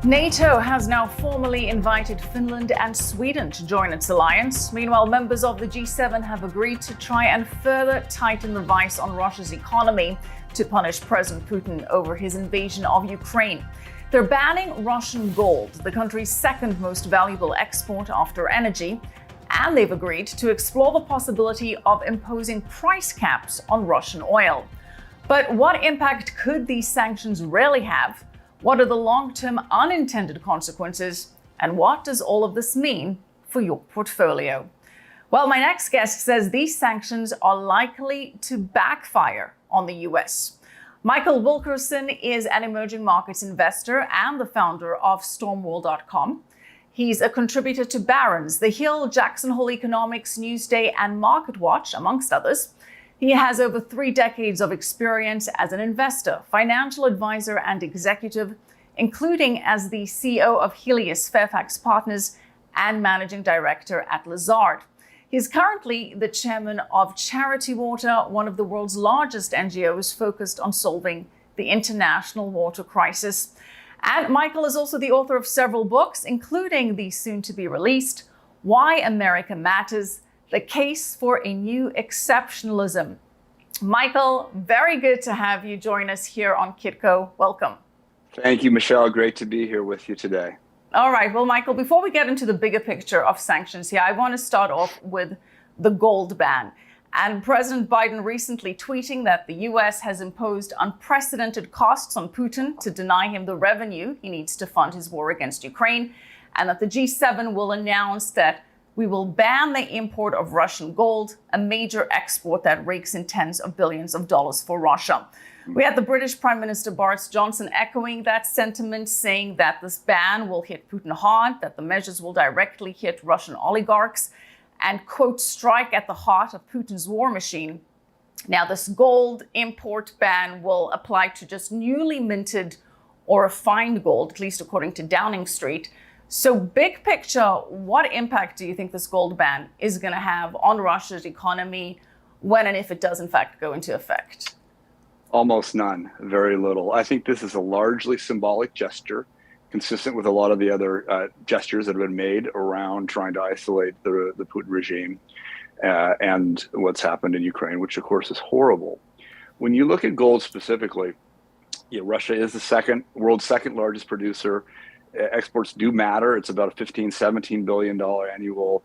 NATO has now formally invited Finland and Sweden to join its alliance. Meanwhile, members of the G7 have agreed to try and further tighten the vice on Russia's economy to punish President Putin over his invasion of Ukraine. They're banning Russian gold, the country's second most valuable export after energy, and they've agreed to explore the possibility of imposing price caps on Russian oil. But what impact could these sanctions really have? What are the long-term unintended consequences? And what does all of this mean for your portfolio? Well, my next guest says these sanctions are likely to backfire on the US. Michael Wilkerson is an emerging markets investor and the founder of Stormwall.com. He's a contributor to Barron's, The Hill, Jackson Hole Economics, Newsday, and MarketWatch, amongst others. He has over 3 decades of experience as an investor, financial advisor, and executive, including as the CEO of Helios Fairfax Partners and managing director at Lazard. He's currently the chairman of Charity Water, one of the world's largest NGOs focused on solving the international water crisis. And Michael is also the author of several books, including the soon-to-be released Why America Matters: The Case for a New Exceptionalism. Michael, very good to have you join us here on Kitco. Welcome. Thank you, Michelle. Great to be here with you today. All right. Well, Michael, before we get into the bigger picture of sanctions here, I want to start off with the gold ban. And President Biden recently tweeting that the US has imposed unprecedented costs on Putin to deny him the revenue he needs to fund his war against Ukraine, and that the G7 will announce that we will ban the import of Russian gold, a major export that rakes in tens of billions of dollars for Russia. We had the British Prime Minister Boris Johnson echoing that sentiment, saying that this ban will hit Putin hard, that the measures will directly hit Russian oligarchs and, quote, strike at the heart of Putin's war machine. Now, this gold import ban will apply to just newly minted or refined gold, at least according to Downing Street. So big picture, what impact do you think this gold ban is going to have on Russia's economy when and if it does, in fact, go into effect? Almost none, very little. I think this is a largely symbolic gesture, consistent with a lot of the other gestures that have been made around trying to isolate the Putin regime and what's happened in Ukraine, which of course is horrible. When you look at gold specifically, Russia is the world's second largest producer. Exports do matter. It's about a $15-17 billion annual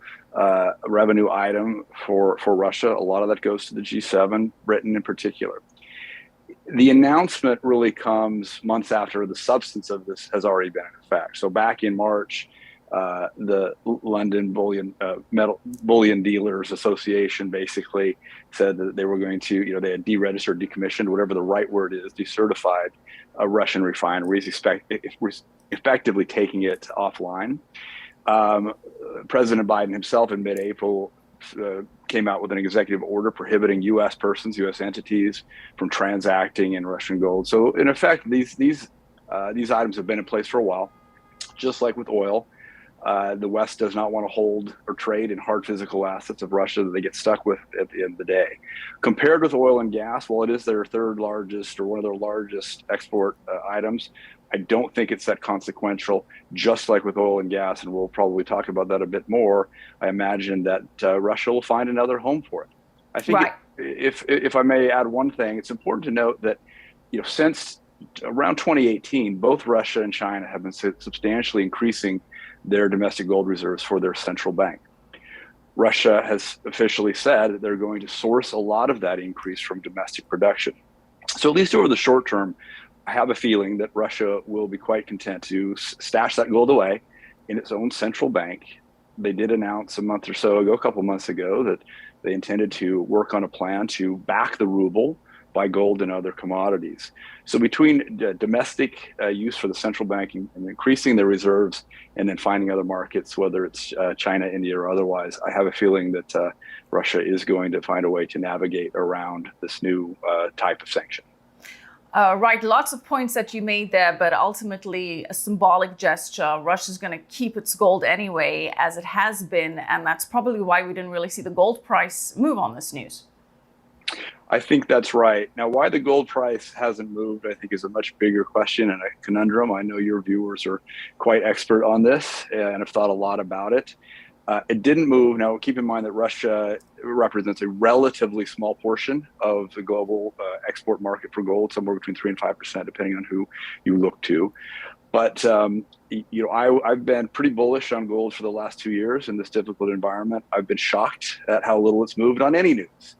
revenue item for Russia. A lot of that goes to the G7, Britain in particular. The announcement really comes months after the substance of this has already been in effect. So back in March, the London Bullion Dealers Association basically said that they were going to, they had deregistered, decommissioned, whatever the right word is, decertified Russian refineries, effectively taking it offline. President Biden himself in mid-April came out with an executive order prohibiting U.S. persons, U.S. entities from transacting in Russian gold. So in effect, these items have been in place for a while. Just like with oil, the West does not want to hold or trade in hard physical assets of Russia that they get stuck with at the end of the day. Compared with oil and gas, while it is their third largest or one of their largest export items, I don't think it's that consequential. Just like with oil and gas, and we'll probably talk about that a bit more, I imagine that Russia will find another home for it. I think if I may add one thing, it's important to note that since around 2018, both Russia and China have been substantially increasing their domestic gold reserves for their central bank. Russia has officially said that they're going to source a lot of that increase from domestic production. So at least over the short term, I have a feeling that Russia will be quite content to stash that gold away in its own central bank. They did announce a couple months ago, that they intended to work on a plan to back the ruble by gold and other commodities. So between domestic use for the central bank and increasing their reserves and then finding other markets, whether it's China, India, or otherwise, I have a feeling that Russia is going to find a way to navigate around this new type of sanction. Right, lots of points that you made there, but ultimately a symbolic gesture. Russia's going to keep its gold anyway, as it has been, and that's probably why we didn't really see the gold price move on this news. I think that's right. Now, why the gold price hasn't moved, I think, is a much bigger question and a conundrum. I know your viewers are quite expert on this and have thought a lot about it. It didn't move. Now, keep in mind that Russia represents a relatively small portion of the global export market for gold, somewhere between 3 and 5%, depending on who you look to. But I've been pretty bullish on gold for the last 2 years in this difficult environment. I've been shocked at how little it's moved on any news.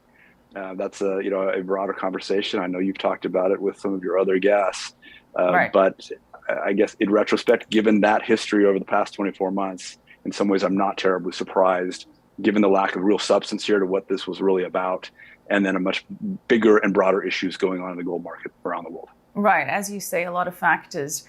That's a broader conversation. I know you've talked about it with some of your other guests, Right. But I guess in retrospect, given that history over the past 24 months, in some ways, I'm not terribly surprised, given the lack of real substance here to what this was really about, and then a much bigger and broader issues going on in the gold market around the world. Right. As you say, a lot of factors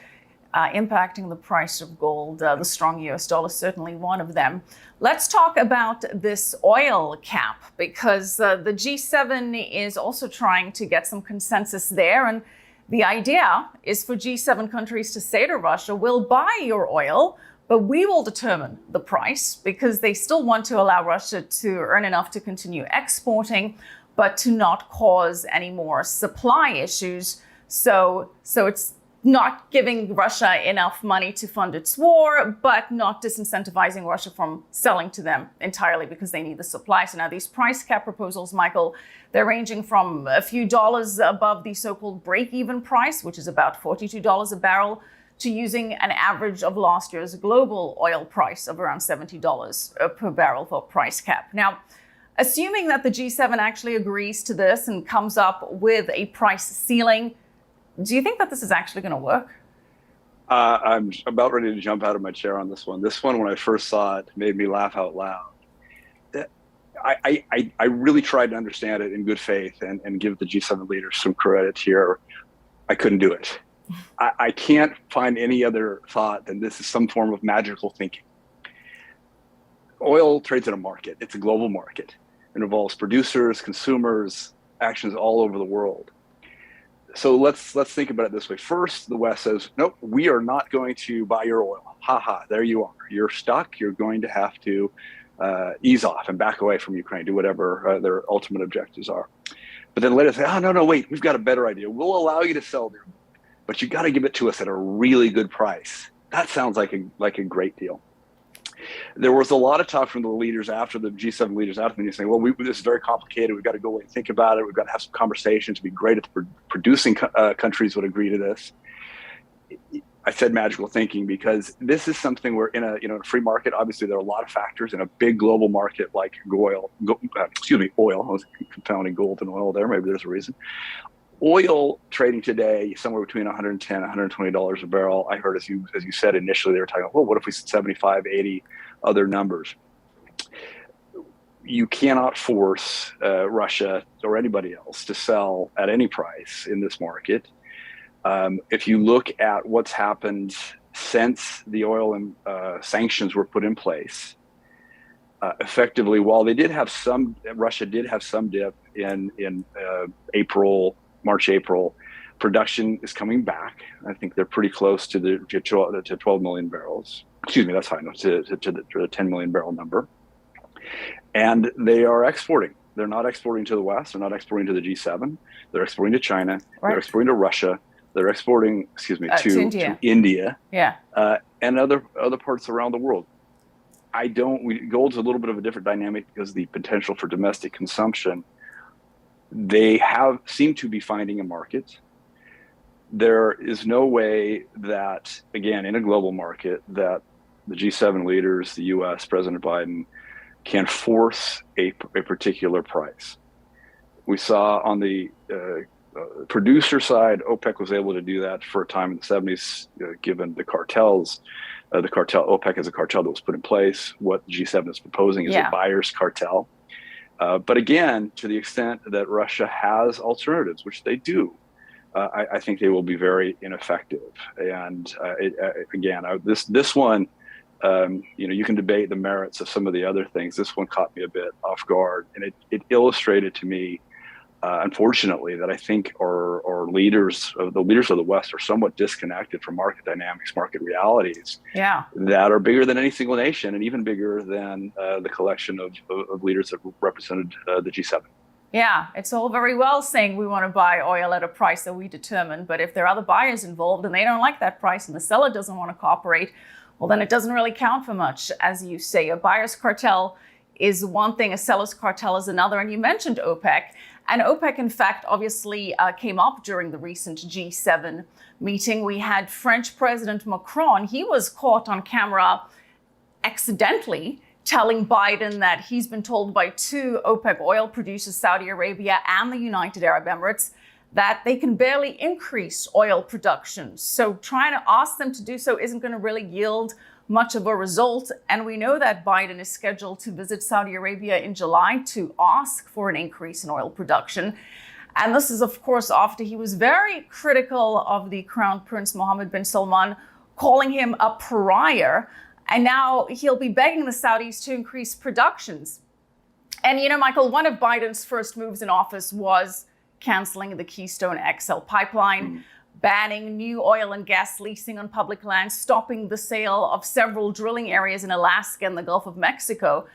impacting the price of gold. The strong US dollar is certainly one of them. Let's talk about this oil cap, because the G7 is also trying to get some consensus there. And the idea is for G7 countries to say to Russia, we'll buy your oil, but we will determine the price, because they still want to allow Russia to earn enough to continue exporting, but to not cause any more supply issues. So it's not giving Russia enough money to fund its war, but not disincentivizing Russia from selling to them entirely because they need the supply. So now these price cap proposals, Michael, they're ranging from a few dollars above the so-called break-even price, which is about $42 a barrel, to using an average of last year's global oil price of around $70 per barrel for price cap. Now, assuming that the G7 actually agrees to this and comes up with a price ceiling, do you think that this is actually going to work? I'm about ready to jump out of my chair on this one. This one, when I first saw it, made me laugh out loud. I really tried to understand it in good faith and give the G7 leaders some credit here. I couldn't do it. I can't find any other thought than this is some form of magical thinking. Oil trades in a market. It's a global market. It involves producers, consumers, actions all over the world. So let's think about it this way. First, the West says, nope, we are not going to buy your oil. There you are. You're stuck. You're going to have to ease off and back away from Ukraine, do whatever their ultimate objectives are. But then later say, no, wait, we've got a better idea. We'll allow you to sell there, but you got to give it to us at a really good price. That sounds like a great deal. There was a lot of talk from the leaders after the G7 leaders after the meeting saying, well, this is very complicated. We've got to go away and think about it. We've got to have some conversations. It'd be great if the producing countries would agree to this. I said magical thinking because this is something where in a free market, obviously there are a lot of factors in a big global market like oil. I was confounding gold and oil there. Maybe there's a reason. Oil trading today somewhere between $110, $120 a barrel. I heard, as you said initially, they were talking, well, what if we said 75, 80, other numbers? You cannot force Russia or anybody else to sell at any price in this market. If you look at what's happened since the oil and sanctions were put in place, effectively, while Russia did have some dip in March, April, production is coming back. I think they're pretty close to 12 million barrels. Excuse me, that's high enough to the 10 million barrel number. And they are exporting. They're not exporting to the West. They're not exporting to the G7. They're exporting to China. Right. They're exporting to Russia. They're exporting, to India. Yeah. And other parts around the world. Gold's a little bit of a different dynamic because of the potential for domestic consumption. They seem to be finding a market. There is no way that, again, in a global market, that the G7 leaders, the US, President Biden, can force a particular price. We saw on the producer side, OPEC was able to do that for a time in the 70s, given the cartels. OPEC is a cartel that was put in place. What the G7 is proposing is a buyer's cartel. But again, to the extent that Russia has alternatives, which they do, I think they will be very ineffective. And this one, you can debate the merits of some of the other things. This one caught me a bit off guard, and it illustrated to me, unfortunately, that I think our leaders of the West are somewhat disconnected from market dynamics, market realities that are bigger than any single nation and even bigger than the collection of leaders that represented the G7. Yeah, it's all very well saying we want to buy oil at a price that we determine, but if there are other buyers involved and they don't like that price and the seller doesn't want to cooperate, well, then it doesn't really count for much. As you say, a buyer's cartel is one thing, a seller's cartel is another. And you mentioned OPEC. And OPEC, in fact, obviously came up during the recent G7 meeting. We had French President Macron. He was caught on camera accidentally telling Biden that he's been told by two OPEC oil producers, Saudi Arabia and the United Arab Emirates, that they can barely increase oil production. So trying to ask them to do so isn't going to really yield much of a result. And we know that Biden is scheduled to visit Saudi Arabia in July to ask for an increase in oil production. And this is, of course, after he was very critical of the Crown Prince Mohammed bin Salman, calling him a pariah. And now he'll be begging the Saudis to increase productions. And, you know, Michael, one of Biden's first moves in office was canceling the Keystone XL pipeline, banning new oil and gas leasing on public land, stopping the sale of several drilling areas in Alaska and the Gulf of Mexico.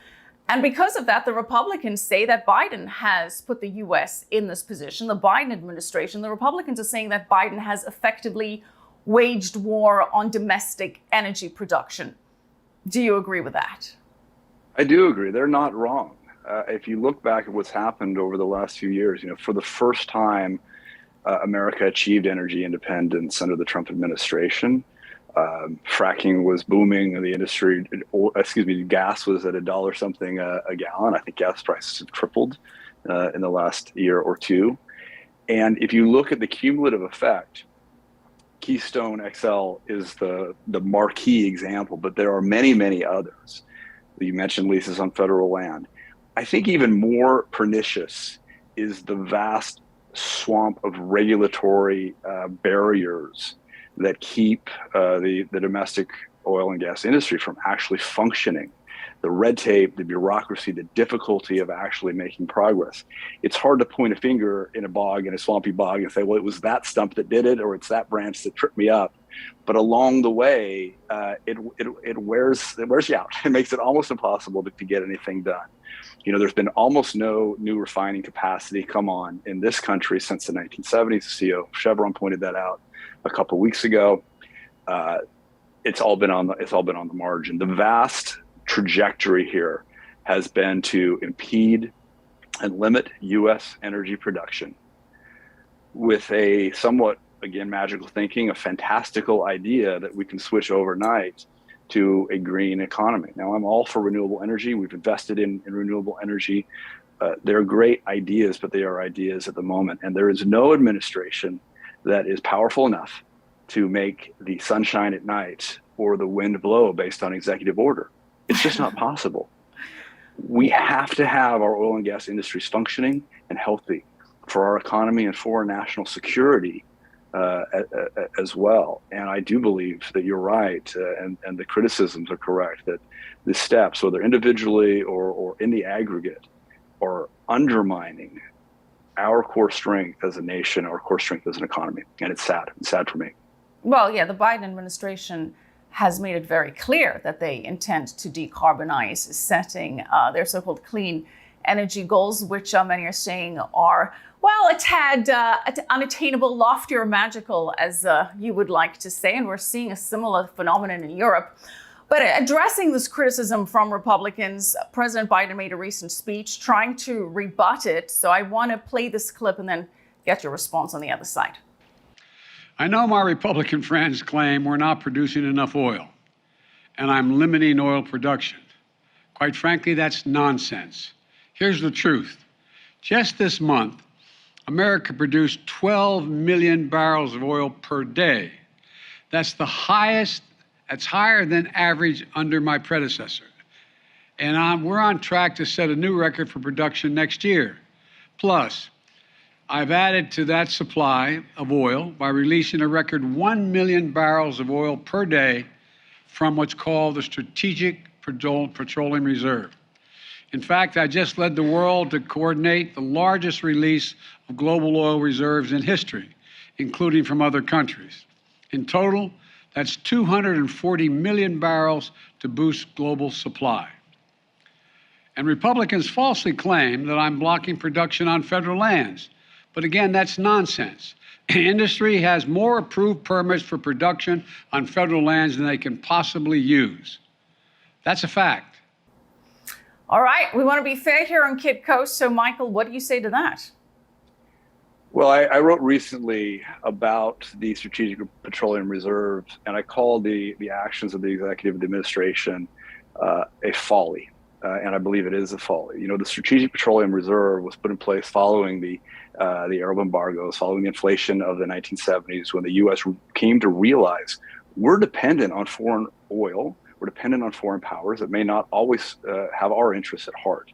And because of that, the Republicans say that Biden has put the U.S. in this position. The Biden administration, the Republicans are saying that Biden has effectively waged war on domestic energy production. Do you agree with that? I do agree. They're not wrong. If you look back at what's happened over the last few years, you know, for the first time, America achieved energy independence under the Trump administration. Fracking was booming in the industry. Gas was at $1 something a gallon. I think gas prices have tripled in the last year or two. And if you look at the cumulative effect, Keystone XL is the marquee example, but there are many, many others. You mentioned leases on federal land. I think even more pernicious is the vast swamp of regulatory barriers that keep the domestic oil and gas industry from actually functioning. The red tape, the bureaucracy, the difficulty of actually making progress. It's hard to point a finger in a swampy bog and say, well, it was that stump that did it, or it's that branch that tripped me up. But along the way, it wears you out. It makes it almost impossible to get anything done. You know, there's been almost no new refining capacity come on in this country since the 1970s. The CEO of Chevron pointed that out a couple of weeks ago. It's all been on the margin. The vast trajectory here has been to impede and limit U.S. energy production with a somewhat, again, magical thinking, a fantastical idea that we can switch overnight to a green economy. Now, I'm all for renewable energy. We've invested in renewable energy. They're great ideas, but they are ideas at the moment. And there is no administration that is powerful enough to make the sunshine at night or the wind blow based on executive order. It's just not possible. We have to have our oil and gas industries functioning and healthy for our economy and for our national security as well. And I do believe that you're right, and the criticisms are correct, that the steps, whether individually or in the aggregate, are undermining our core strength as a nation, our core strength as an economy. And it's sad. It's sad for me. Well, yeah, the Biden administration has made it very clear that they intend to decarbonize, setting their so-called clean energy goals, which many are saying are, well, a tad unattainable, lofty, or magical, as you would like to say. And we're seeing a similar phenomenon in Europe. But addressing this criticism from Republicans, President Biden made a recent speech trying to rebut it. So I want to play this clip and then get your response on the other side. I know my Republican friends claim we're not producing enough oil, and I'm limiting oil production. Quite frankly, that's nonsense. Here's the truth. Just this month, America produced 12 million barrels of oil per day. That's the highest, that's higher than average under my predecessor. And we're on track to set a new record for production next year. Plus, I've added to that supply of oil by releasing a record 1 million barrels of oil per day from what's called the Strategic Petroleum Reserve. In fact, I just led the world to coordinate the largest release of global oil reserves in history, including from other countries. In total, that's 240 million barrels to boost global supply. And Republicans falsely claim that I'm blocking production on federal lands. But again, that's nonsense. Industry has more approved permits for production on federal lands than they can possibly use. That's a fact. All right, we want to be fair here on Kitco. So, Michael, what do you say to that? Well, I wrote recently about the Strategic Petroleum Reserve, and I called the actions of the executive of the administration a folly. And I believe it is a folly. You know, the Strategic Petroleum Reserve was put in place following the Arab embargoes, following the inflation of the 1970s, when the U.S. came to realize we're dependent on foreign oil, we're dependent on foreign powers that may not always have our interests at heart.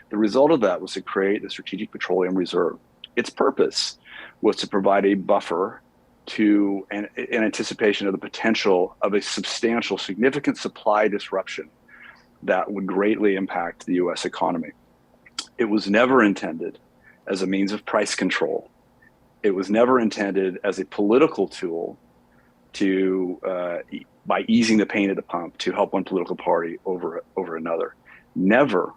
The result of that was to create the Strategic Petroleum Reserve. Its purpose was to provide a buffer to an anticipation of the potential of a substantial, significant supply disruption that would greatly impact the U.S. economy. It was never intended as a means of price control. It was never intended as a political tool to, by easing the pain at the pump, to help one political party over another. Never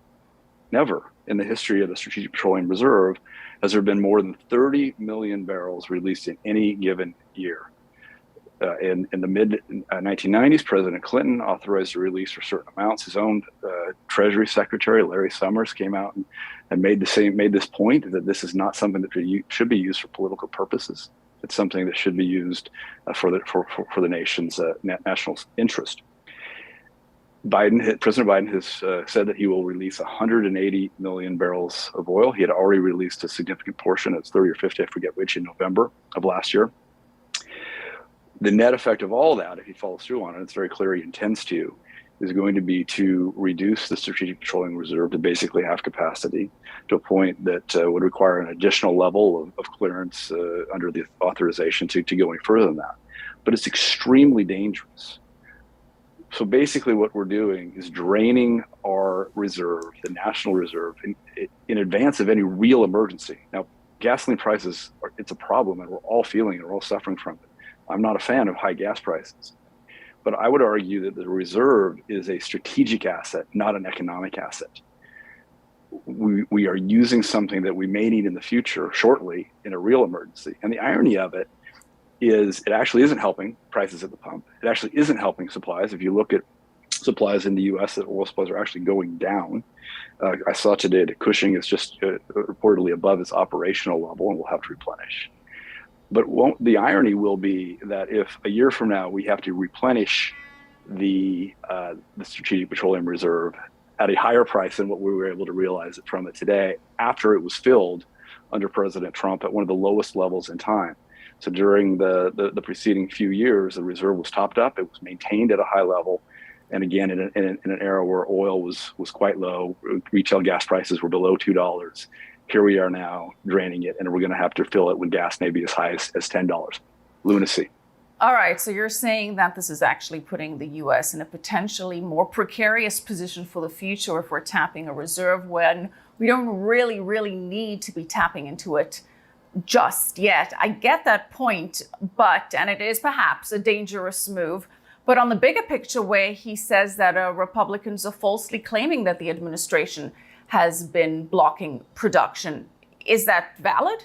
in the history of the Strategic Petroleum Reserve has there been more than 30 million barrels released in any given year. In the mid-1990s, President Clinton authorized a release for certain amounts. His own Treasury Secretary, Larry Summers, came out and made this point that this is not something that should be used for political purposes. It's something that should be used for the nation's national interest. President Biden has said that he will release 180 million barrels of oil. He had already released a significant portion, it's 30 or 50, I forget which, in November of last year. The net effect of all that, if he follows through on it, it's very clear he intends to, is going to be to reduce the Strategic Petroleum Reserve to basically half capacity, to a point that would require an additional level of clearance under the authorization to go any further than that. But it's extremely dangerous. So basically what we're doing is draining our reserve, the national reserve, in advance of any real emergency. Now, gasoline prices, it's a problem, and we're all feeling it, we're all suffering from it. I'm not a fan of high gas prices, but I would argue that the reserve is a strategic asset, not an economic asset. We are using something that we may need in the future shortly in a real emergency. And the irony of it is it actually isn't helping prices at the pump. It actually isn't helping supplies. If you look at supplies in the U.S., that oil supplies are actually going down. I saw today that Cushing is just reportedly above its operational level and will have to replenish. But the irony will be that if a year from now we have to replenish the Strategic Petroleum Reserve at a higher price than what we were able to realize it from it today, after it was filled under President Trump at one of the lowest levels in time. So during the preceding few years, the reserve was topped up, it was maintained at a high level. And again, in an era where oil was quite low, retail gas prices were below $2. Here we are now draining it, and we're going to have to fill it when gas may be as high as $10. Lunacy. All right, so you're saying that this is actually putting the U.S. in a potentially more precarious position for the future if we're tapping a reserve when we don't really need to be tapping into it just yet. I get that point, and it is perhaps a dangerous move. But on the bigger picture, where he says that Republicans are falsely claiming that the administration has been blocking production, is that valid?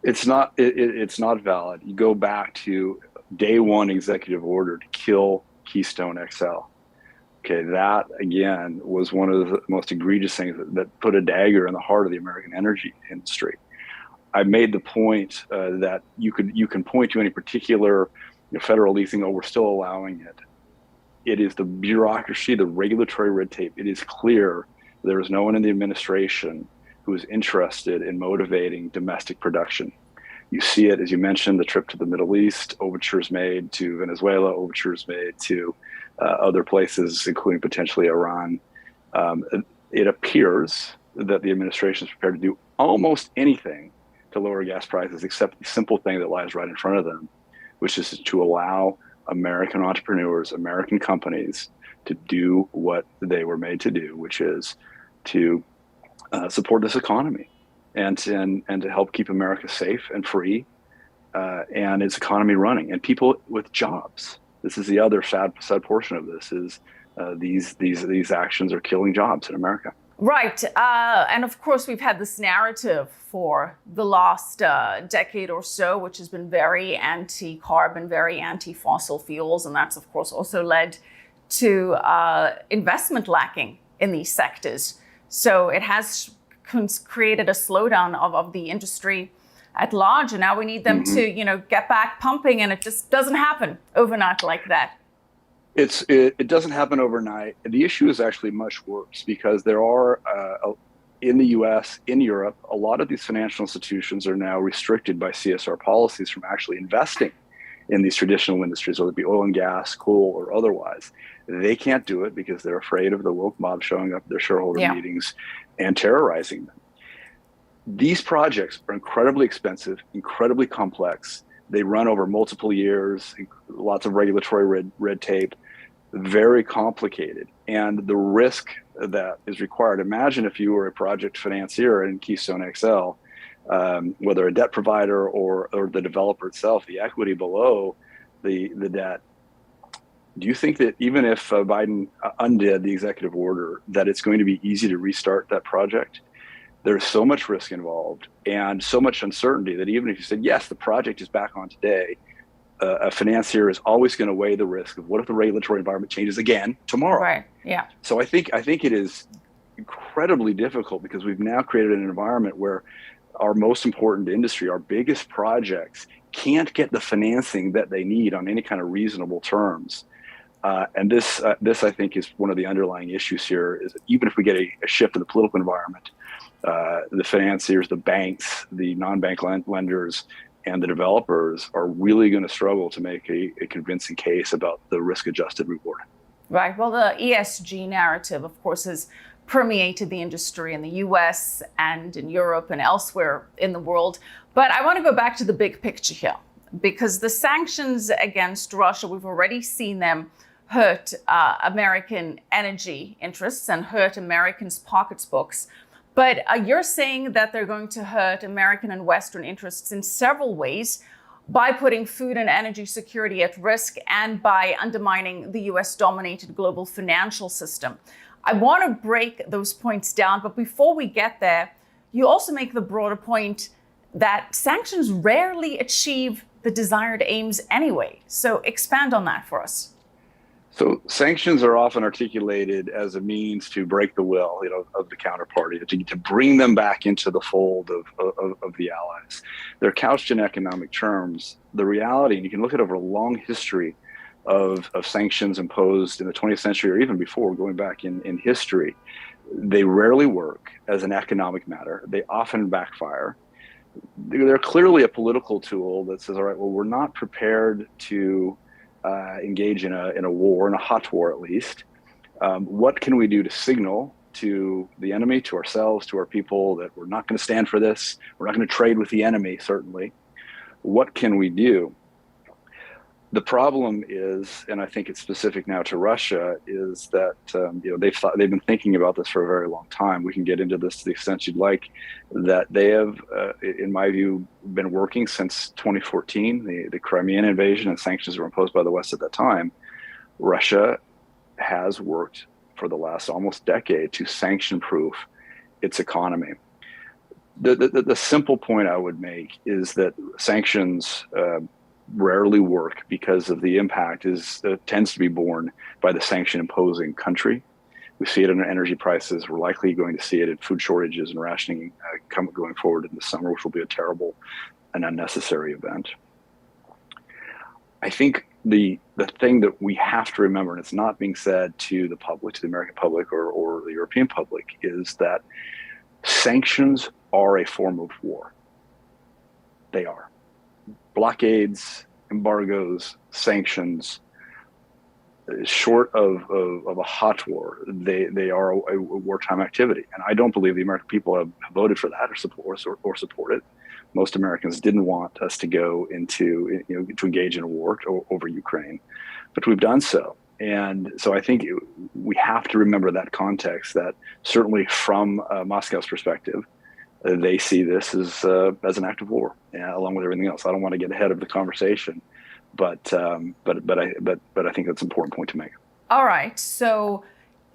It's not. It's not valid. You go back to day one executive order to kill Keystone XL. Okay, that again was one of the most egregious things that put a dagger in the heart of the American energy industry. I made the point that you can point to any particular federal leasing, oh, we're still allowing it. It is the bureaucracy, the regulatory red tape. It is clear there is no one in the administration who is interested in motivating domestic production. You see it, as you mentioned, the trip to the Middle East, overtures made to Venezuela, overtures made to other places, including potentially Iran. It appears that the administration is prepared to do almost anything to lower gas prices, except the simple thing that lies right in front of them, which is to allow American entrepreneurs, American companies to do what they were made to do, which is to support this economy and to help keep America safe and free and its economy running and people with jobs. This is the other sad portion of this is these actions are killing jobs in America. Right. And of course, we've had this narrative for the last decade or so, which has been very anti-carbon, very anti-fossil fuels. And that's, of course, also led to investment lacking in these sectors. So it has created a slowdown of the industry at large. And now we need them to, get back pumping. And it just doesn't happen overnight like that. It doesn't happen overnight. The issue is actually much worse because there are, in the US, in Europe, a lot of these financial institutions are now restricted by CSR policies from actually investing in these traditional industries, whether it be oil and gas, coal, or otherwise. They can't do it because they're afraid of the woke mob showing up at their shareholder meetings and terrorizing them. These projects are incredibly expensive, incredibly complex. They run over multiple years, lots of regulatory red tape, very complicated. And the risk that is required, imagine if you were a project financier in Keystone XL, whether a debt provider or the developer itself, the equity below the debt. Do you think that even if Biden undid the executive order, that it's going to be easy to restart that project? There's so much risk involved and so much uncertainty that even if you said, yes, the project is back on today, a financier is always going to weigh the risk of what if the regulatory environment changes again tomorrow? Right. Yeah. So I think it is incredibly difficult because we've now created an environment where our most important industry, our biggest projects, can't get the financing that they need on any kind of reasonable terms. And this I think is one of the underlying issues here is that even if we get a shift in the political environment, the financiers, the banks, the non-bank lenders, and the developers are really going to struggle to make a convincing case about the risk-adjusted reward. Right. Well, the ESG narrative, of course, has permeated the industry in the US and in Europe and elsewhere in the world. But I want to go back to the big picture here, because the sanctions against Russia, we've already seen them hurt American energy interests and hurt Americans' pocketbooks. But you're saying that they're going to hurt American and Western interests in several ways by putting food and energy security at risk and by undermining the US-dominated global financial system. I want to break those points down, but before we get there, you also make the broader point that sanctions rarely achieve the desired aims anyway. So expand on that for us. So sanctions are often articulated as a means to break the will, of the counterparty, to bring them back into the fold of the allies. They're couched in economic terms. The reality, and you can look at over a long history of sanctions imposed in the 20th century or even before, going back in history, they rarely work as an economic matter. They often backfire. They're clearly a political tool that says, all right, well, we're not prepared to engage in a war, in a hot war at least. What can we do to signal to the enemy, to ourselves, to our people that we're not going to stand for this? We're not going to trade with the enemy, certainly. What can we do? The problem is, and I think it's specific now to Russia, is that they've been thinking about this for a very long time. We can get into this to the extent you'd like. That they have, in my view, been working since 2014, the Crimean invasion, and sanctions were imposed by the West at that time. Russia has worked for the last almost decade to sanction-proof its economy. The simple point I would make is that sanctions rarely work because of the impact tends to be borne by the sanction-imposing country. We see it in energy prices. We're likely going to see it in food shortages and rationing going forward in the summer, which will be a terrible and unnecessary event. I think the thing that we have to remember, and it's not being said to the public, to the American public or the European public, is that sanctions are a form of war. They are. Blockades, embargoes, sanctions, short of a hot war, they are a wartime activity. And I don't believe the American people have voted for that or support it. Most Americans didn't want us to go into, to engage in a war over Ukraine, but we've done so. And so I think we have to remember that context, that certainly from Moscow's perspective, they see this as an act of war, along with everything else. I don't want to get ahead of the conversation, but I think that's an important point to make. All right. So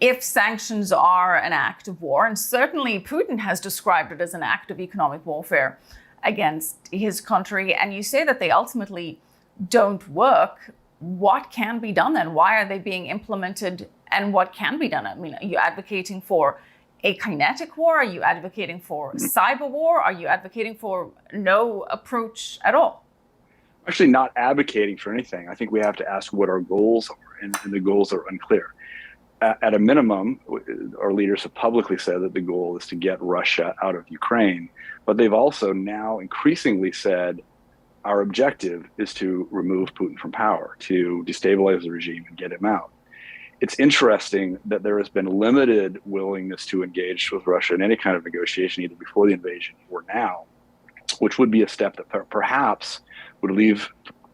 if sanctions are an act of war, and certainly Putin has described it as an act of economic warfare against his country, and you say that they ultimately don't work, what can be done then? Why are they being implemented, and what can be done? I mean, are you advocating for a kinetic war? Are you advocating for cyber war? Are you advocating for no approach at all? Actually, not advocating for anything. I think we have to ask what our goals are, and the goals are unclear. At a minimum, our leaders have publicly said that the goal is to get Russia out of Ukraine, but they've also now increasingly said our objective is to remove Putin from power, to destabilize the regime and get him out. It's interesting that there has been limited willingness to engage with Russia in any kind of negotiation, either before the invasion or now, which would be a step that perhaps would leave,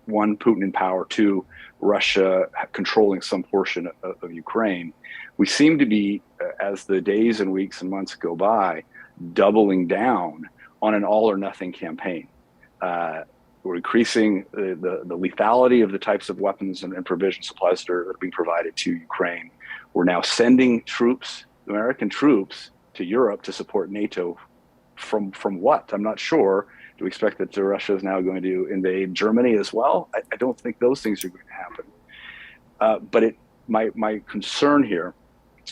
one, Putin in power, two, Russia controlling some portion of Ukraine. We seem to be, as the days and weeks and months go by, doubling down on an all or nothing campaign. We're increasing the lethality of the types of weapons and provision supplies that are being provided to Ukraine. We're now sending troops, American troops, to Europe to support NATO. From what? I'm not sure. Do we expect that Russia is now going to invade Germany as well? I don't think those things are going to happen. But my concern here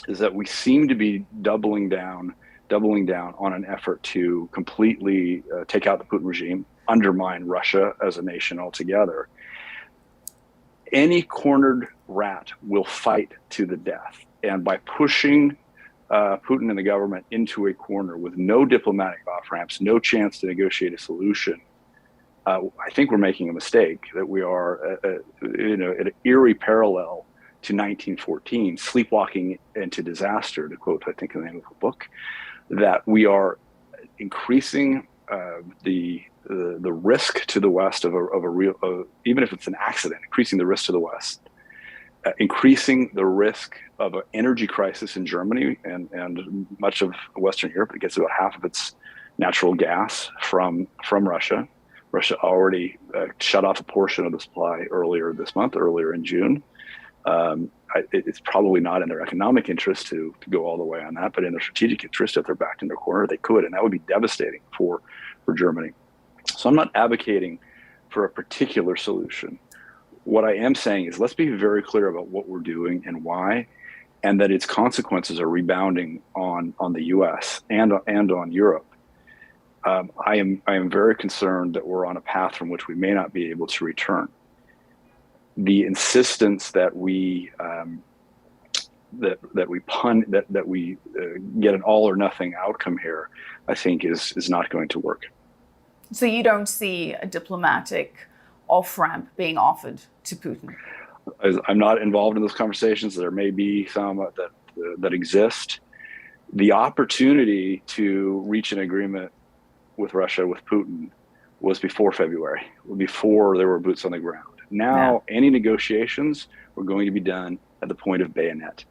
is that we seem to be doubling down on an effort to completely take out the Putin regime, undermine Russia as a nation altogether. Any cornered rat will fight to the death. And by pushing Putin and the government into a corner with no diplomatic off-ramps, no chance to negotiate a solution, I think we're making a mistake, that we are at an eerie parallel to 1914, sleepwalking into disaster, to quote, I think, the name of the book, that we are increasing the risk to the West of a real, even if it's an accident, increasing the risk to the West, increasing the risk of an energy crisis in Germany and much of Western Europe. It gets about half of its natural gas from Russia. Russia already shut off a portion of the supply earlier this month, earlier in June. It's probably not in their economic interest to go all the way on that, but in their strategic interest, if they're backed in their corner, they could, and that would be devastating for Germany. So I'm not advocating for a particular solution. What I am saying is, let's be very clear about what we're doing and why, and that its consequences are rebounding on the U.S. and on Europe. I am very concerned that we're on a path from which we may not be able to return. The insistence that we get an all or nothing outcome here, I think is not going to work. So you don't see a diplomatic off-ramp being offered to Putin? I'm not involved in those conversations. There may be some that exist. The opportunity to reach an agreement with Russia, with Putin, was before February, before there were boots on the ground. Now, any negotiations were going to be done at the point of bayonet.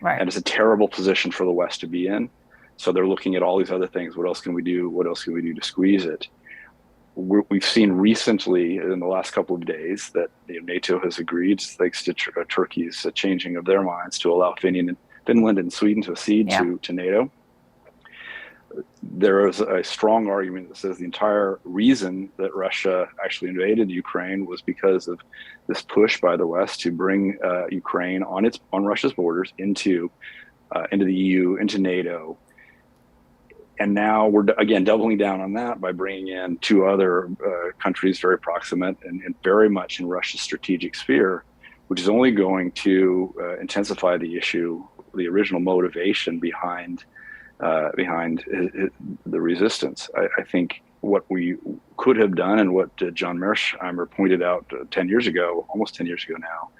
Right. And it's a terrible position for the West to be in. So they're looking at all these other things. What else can we do? What else can we do to squeeze it? We've seen recently, in the last couple of days, that NATO has agreed, thanks to Turkey's changing of their minds, to allow Finland and Sweden to accede to NATO. There is a strong argument that says the entire reason that Russia actually invaded Ukraine was because of this push by the West to bring Ukraine on Russia's borders into the EU, into NATO. And now we're again doubling down on that by bringing in two other countries very proximate and very much in Russia's strategic sphere, which is only going to intensify the issue, the original motivation behind the resistance. I think what we could have done, and what John Mearsheimer pointed out 10 years ago, almost 10 years ago now,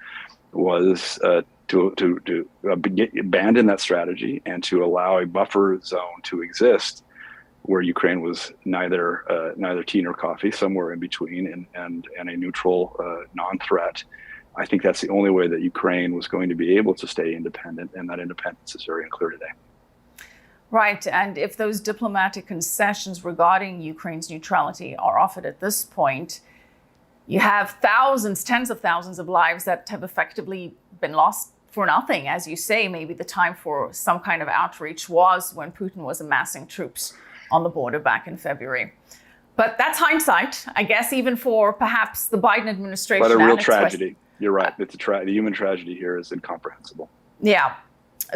was to abandon that strategy and to allow a buffer zone to exist where Ukraine was neither tea nor coffee, somewhere in between, and a neutral non-threat. I think that's the only way that Ukraine was going to be able to stay independent, and that independence is very unclear today. Right. And if those diplomatic concessions regarding Ukraine's neutrality are offered at this point, you have thousands, tens of thousands of lives that have effectively been lost for nothing. As you say, maybe the time for some kind of outreach was when Putin was amassing troops on the border back in February. But that's hindsight, I guess, even for perhaps the Biden administration. But a real tragedy. You're right. It's the human tragedy here is incomprehensible. Yeah.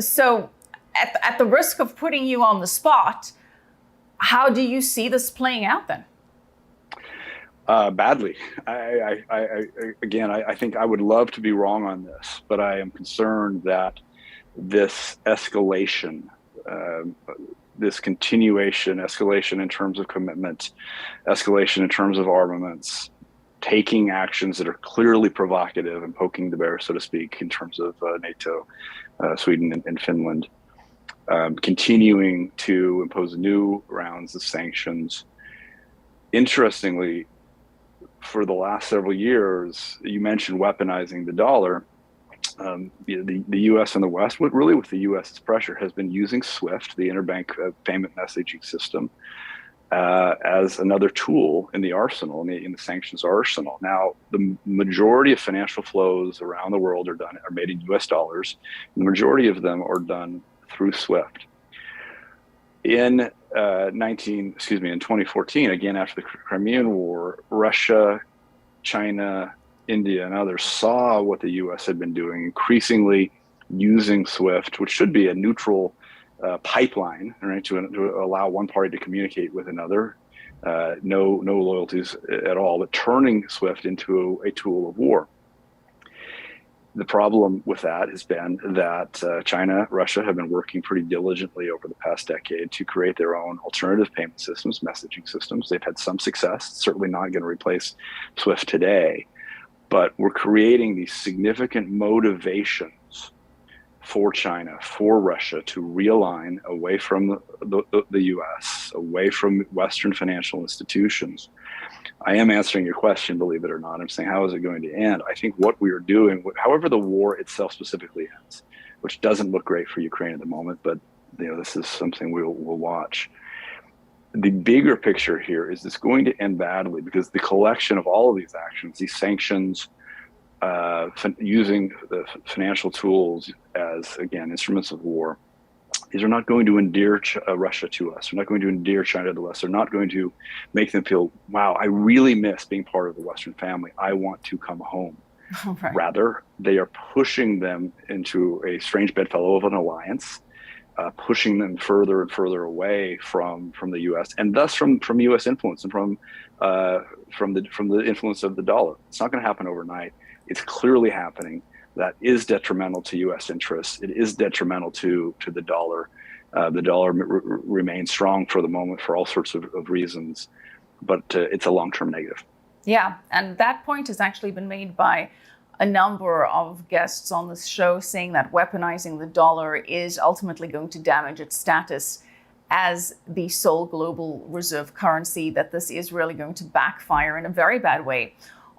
So at the risk of putting you on the spot, how do you see this playing out then? Badly. I think I would love to be wrong on this, but I am concerned that this escalation, this escalation in terms of commitment, escalation in terms of armaments, taking actions that are clearly provocative and poking the bear, so to speak, in terms of NATO, Sweden and Finland, continuing to impose new rounds of sanctions. Interestingly, for the last several years, you mentioned weaponizing the dollar. The U.S. and the West, with the U.S.'s pressure, has been using SWIFT, the interbank payment messaging system, as another tool in the arsenal, in the sanctions arsenal. Now, the majority of financial flows around the world are made in U.S. dollars. The majority of them are done through SWIFT. In 2014, again after the Crimean War, Russia, China, India, and others saw what the U.S. had been doing, increasingly using SWIFT, which should be a neutral pipeline, right, to allow one party to communicate with another, no loyalties at all, but turning SWIFT into a tool of war. The problem with that has been that China, Russia have been working pretty diligently over the past decade to create their own alternative payment systems, messaging systems. They've had some success, certainly not going to replace SWIFT today, but we're creating these significant motivations for China, for Russia to realign away from the US, away from Western financial institutions. I am answering your question, believe it or not. I'm saying, how is it going to end? I think what we are doing, however the war itself specifically ends, which doesn't look great for Ukraine at the moment, but this is something we'll watch. The bigger picture here is it's going to end badly because the collection of all of these actions, these sanctions, using the financial tools as, again, instruments of war, these are not going to endear Russia to us. They're not going to endear China to us. They're not going to make them feel, wow, I really miss being part of the Western family. I want to come home. Right. Rather, they are pushing them into a strange bedfellow of an alliance, pushing them further and further away from the U.S. and thus from U.S. influence and from the influence of the dollar. It's not going to happen overnight. It's clearly happening. That is detrimental to U.S. interests. It is detrimental to the dollar. The dollar remains strong for the moment for all sorts of reasons, but it's a long-term negative. Yeah, and that point has actually been made by a number of guests on this show, saying that weaponizing the dollar is ultimately going to damage its status as the sole global reserve currency, that this is really going to backfire in a very bad way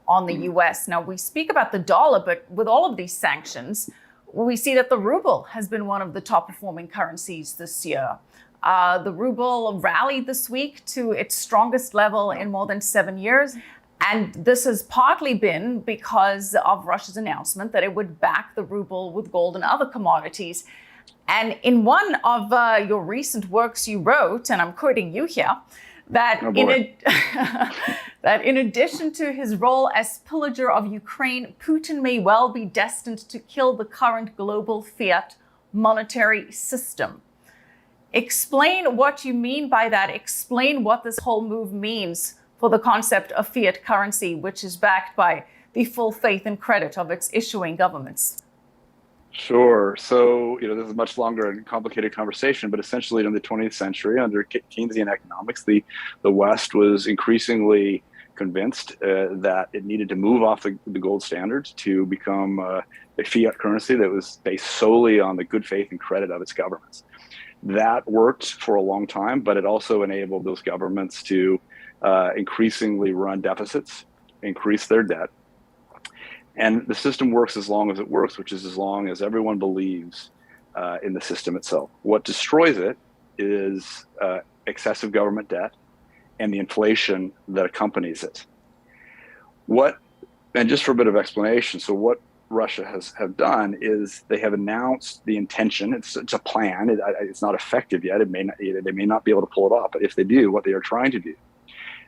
on the US. Now, we speak about the dollar, but with all of these sanctions, we see that the ruble has been one of the top performing currencies this year. The ruble rallied this week to its strongest level in more than 7 years. And this has partly been because of Russia's announcement that it would back the ruble with gold and other commodities. And in one of your recent works you wrote, and I'm quoting you here, that in addition to his role as pillager of Ukraine, Putin may well be destined to kill the current global fiat monetary system. Explain what you mean by that. Explain what this whole move means for the concept of fiat currency, which is backed by the full faith and credit of its issuing governments. Sure. So, this is a much longer and complicated conversation, but essentially in the 20th century, under Keynesian economics, the West was increasingly convinced that it needed to move off the gold standard to become a fiat currency that was based solely on the good faith and credit of its governments. That worked for a long time, but it also enabled those governments to increasingly run deficits, increase their debt. And the system works as long as it works, which is as long as everyone believes in the system itself. What destroys it is excessive government debt and the inflation that accompanies it. And just for a bit of explanation, so what Russia have done is they have announced the intention. It's a plan. It's not effective yet. They may not be able to pull it off. But if they do, what they are trying to do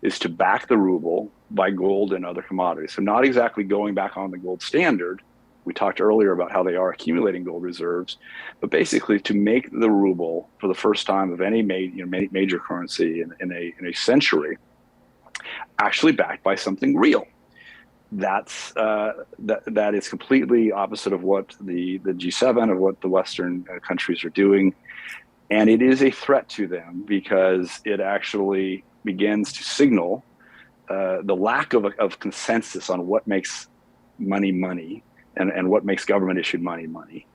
is to back the ruble by gold and other commodities. So not exactly going back on the gold standard. We talked earlier about how they are accumulating gold reserves, but basically to make the ruble, for the first time of any major currency in a century, actually backed by something real. That is completely opposite of what the G7, of what the Western countries are doing, and it is a threat to them because it actually begins to signal the lack of consensus on what makes money and what makes government issued money.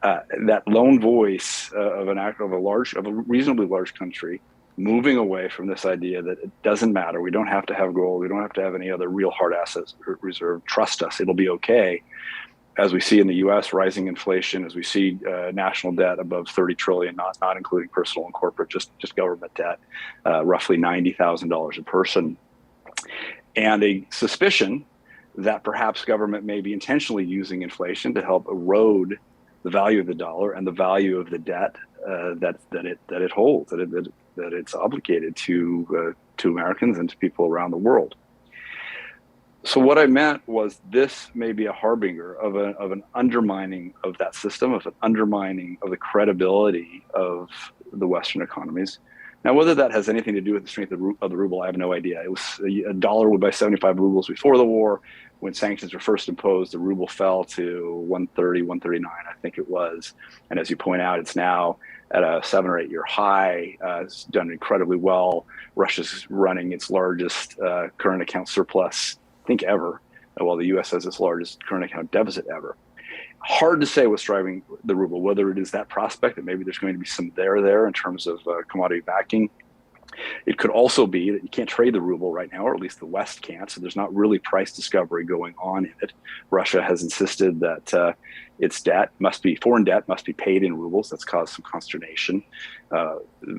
That lone voice of a reasonably large country moving away from this idea that it doesn't matter. We don't have to have gold. We don't have to have any other real hard assets reserve. Trust us, it'll be okay. As we see in the U.S., rising inflation, as we see national debt above 30 trillion, not including personal and corporate, just government debt, roughly $90,000 a person, and a suspicion that perhaps government may be intentionally using inflation to help erode the value of the dollar and the value of the debt that it holds, that it's obligated to Americans and to people around the world. So what I meant was this may be a harbinger of an undermining of that system, of an undermining of the credibility of the Western economies. Now, whether that has anything to do with the strength of the ruble, I have no idea. It was a dollar would buy 75 rubles before the war. When sanctions were first imposed, the ruble fell to 130, 139, I think it was. And as you point out, it's now at a 7 or 8 year high. It's done incredibly well. Russia's running its largest current account surplus, I think, ever, while the U.S. has its largest current account deficit ever. Hard to say what's driving the ruble, whether it is that prospect that maybe there's going to be some there in terms of commodity backing. It could also be that you can't trade the ruble right now, or at least the West can't, so there's not really price discovery going on in it. Russia has insisted that its foreign debt must be paid in rubles. That's caused some consternation.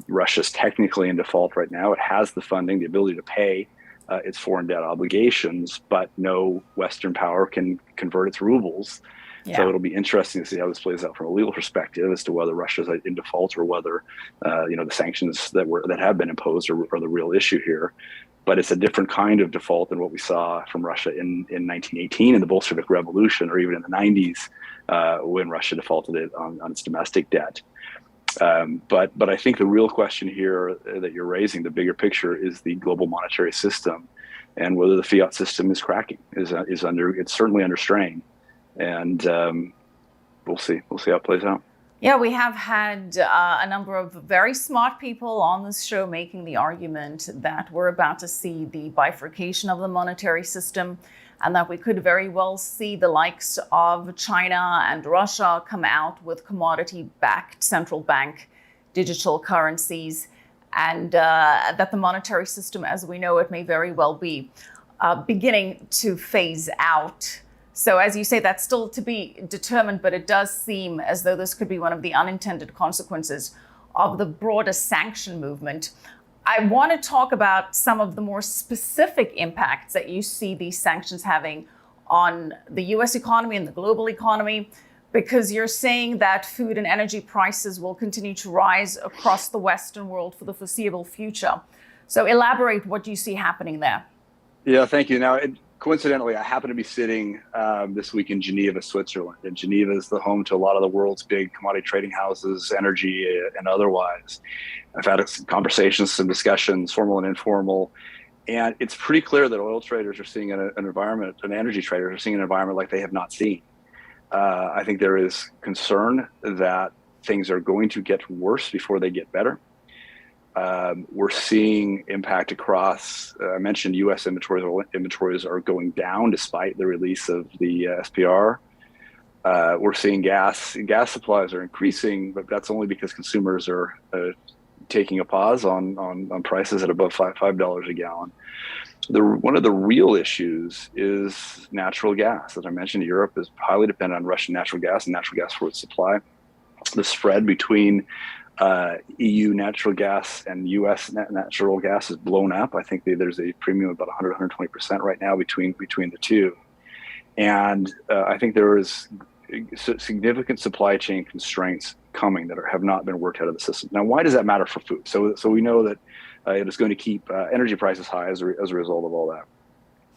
Russia's technically in default right now. It has the funding, the ability to pay its foreign debt obligations, but no Western power can convert its rubles. Yeah. So it'll be interesting to see how this plays out from a legal perspective as to whether Russia's in default or whether the sanctions that have been imposed are the real issue here. But it's a different kind of default than what we saw from Russia in 1918 in the Bolshevik Revolution, or even in the 90s when Russia defaulted it on its domestic debt. But I think the real question here that you're raising, the bigger picture, is the global monetary system and whether the fiat system is cracking, it's certainly under strain. And we'll see how it plays out. Yeah, we have had a number of very smart people on this show making the argument that we're about to see the bifurcation of the monetary system, and that we could very well see the likes of China and Russia come out with commodity-backed central bank digital currencies, and that the monetary system as we know it may very well be beginning to phase out. So as you say, that's still to be determined, but it does seem as though this could be one of the unintended consequences of the broader sanction movement. I want to talk about some of the more specific impacts that you see these sanctions having on the US economy and the global economy, because you're saying that food and energy prices will continue to rise across the Western world for the foreseeable future. So elaborate what you see happening there. Yeah, thank you. Now, coincidentally, I happen to be sitting this week in Geneva, Switzerland. And Geneva is the home to a lot of the world's big commodity trading houses, energy and otherwise. I've had some conversations, some discussions, formal and informal. And it's pretty clear that oil traders are seeing an environment, and energy traders are seeing an environment like they have not seen. I think there is concern that things are going to get worse before they get better. We're seeing impact across, I mentioned U.S. inventories are going down despite the release of the SPR. We're seeing gas supplies are increasing, but that's only because consumers are taking a pause on prices at above $5 a gallon. One of the real issues is natural gas. As I mentioned, Europe is highly dependent on Russian natural gas and natural gas for its supply. The spread between EU natural gas and US natural gas is blown up. I think there's a premium of about 100-120% right now between the two. And I think there is significant supply chain constraints coming that have not been worked out of the system. Now, why does that matter for food? So we know that it is going to keep energy prices high as a result of all that.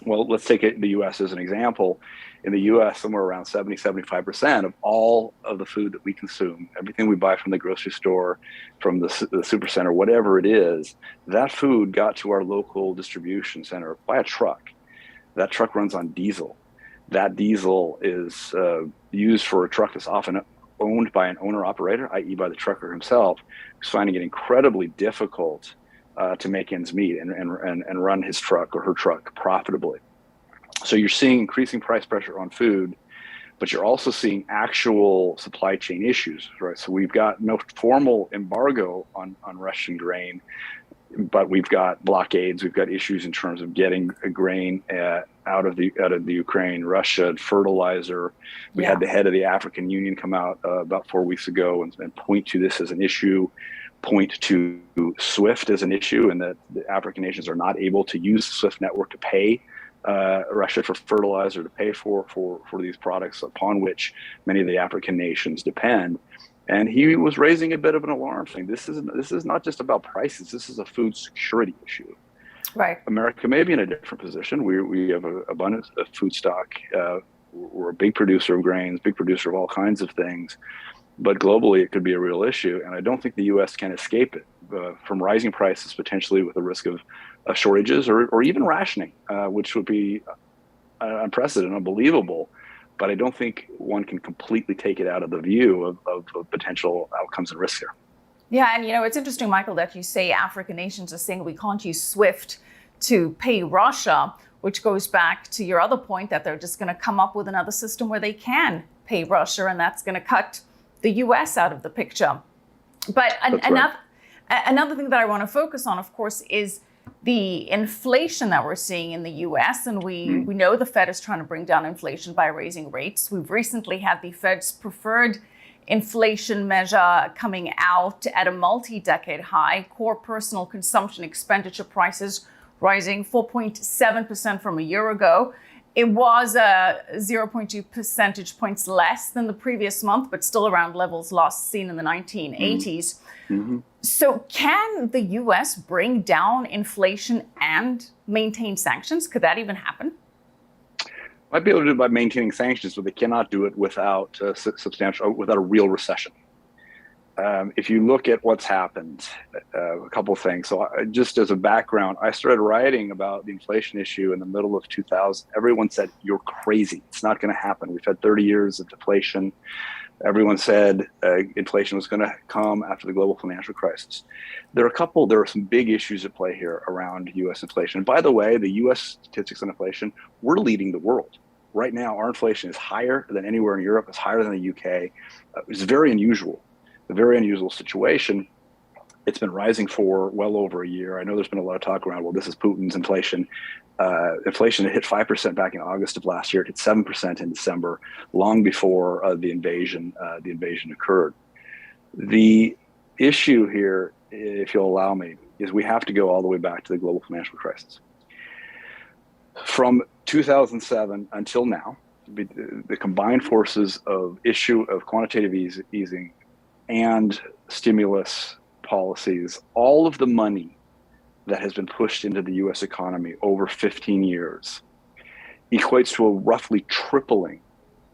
Well, let's take the U.S. as an example. In the U.S., somewhere around 75% of all of the food that we consume, everything we buy from the grocery store, from the supercenter, whatever it is, that food got to our local distribution center by a truck. That truck runs on diesel. That diesel is used for a truck that's often owned by an owner-operator, i.e. by the trucker himself, who's finding it incredibly difficult to make ends meet and run his truck or her truck profitably. So you're seeing increasing price pressure on food, but you're also seeing actual supply chain issues, right? So we've got no formal embargo on Russian grain, but we've got blockades. We've got issues in terms of getting grain out of the Ukraine, Russia, fertilizer. We had the head of the African Union come out about 4 weeks ago and point to this as an issue, point to SWIFT as an issue, and that the African nations are not able to use the SWIFT network to pay Russia for fertilizer, to pay for these products upon which many of the African nations depend. And he was raising a bit of an alarm, saying this is not just about prices. This is a food security issue. Right. America may be in a different position. We have an abundance of food stock. We're a big producer of grains, big producer of all kinds of things. But globally, it could be a real issue. And I don't think the U.S. can escape it from rising prices, potentially with the risk of shortages or even rationing, which would be unprecedented, unbelievable. But I don't think one can completely take it out of the view of potential outcomes and risks here. Yeah, and it's interesting, Michael, that you say African nations are saying we can't use SWIFT to pay Russia, which goes back to your other point that they're just going to come up with another system where they can pay Russia, and that's going to cut the U.S. out of the picture. But another thing that I want to focus on, of course, is the inflation that we're seeing in the U.S. And we know the Fed is trying to bring down inflation by raising rates. We've recently had the Fed's preferred inflation measure coming out at a multi-decade high. Core personal consumption expenditure prices rising 4.7% from a year ago. It was 0.2 percentage points less than the previous month, but still around levels last seen in the 1980s. Mm-hmm. So can the U.S. bring down inflation and maintain sanctions? Could that even happen? Might be able to do it by maintaining sanctions, but they cannot do it without without a real recession. If you look at what's happened, a couple of things. So just as a background, I started writing about the inflation issue in the middle of 2000. Everyone said, you're crazy. It's not going to happen. We've had 30 years of deflation. Everyone said inflation was going to come after the global financial crisis. There are some big issues at play here around U.S. inflation. And by the way, the U.S. statistics on inflation, we're leading the world. Right now, our inflation is higher than anywhere in Europe. It's higher than the UK. It's very unusual. A very unusual situation. It's been rising for well over a year. I know there's been a lot of talk around, well, this is Putin's inflation. Inflation hit 5% back in August of last year. It hit 7% in December, long before the invasion occurred. The issue here, if you'll allow me, is we have to go all the way back to the global financial crisis. From 2007 until now, the combined forces of quantitative easing and stimulus policies, all of the money that has been pushed into the U.S. economy over 15 years equates to a roughly tripling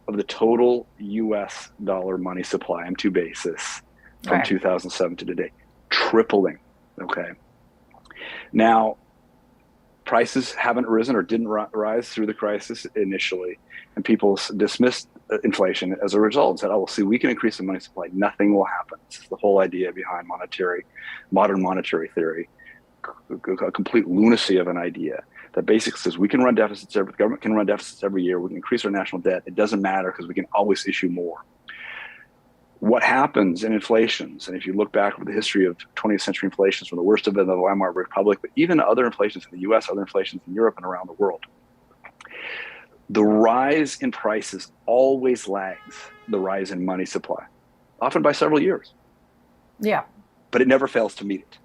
of the total U.S. dollar money supply M2 basis from 2007 to today. Tripling, okay? Now, prices haven't risen or didn't rise through the crisis initially, and people dismissed inflation as a result and said, oh, well, see, we can increase the money supply. Nothing will happen. This is the whole idea behind modern monetary theory, a complete lunacy of an idea that basically says the government can run deficits every year. We can increase our national debt. It doesn't matter because we can always issue more. What happens in inflations, and if you look back over the history of 20th century inflations, from the worst of it in the Weimar Republic, but even other inflations in the US, other inflations in Europe and around the world, the rise in prices always lags the rise in money supply, often by several years. Yeah. But it never fails to meet it.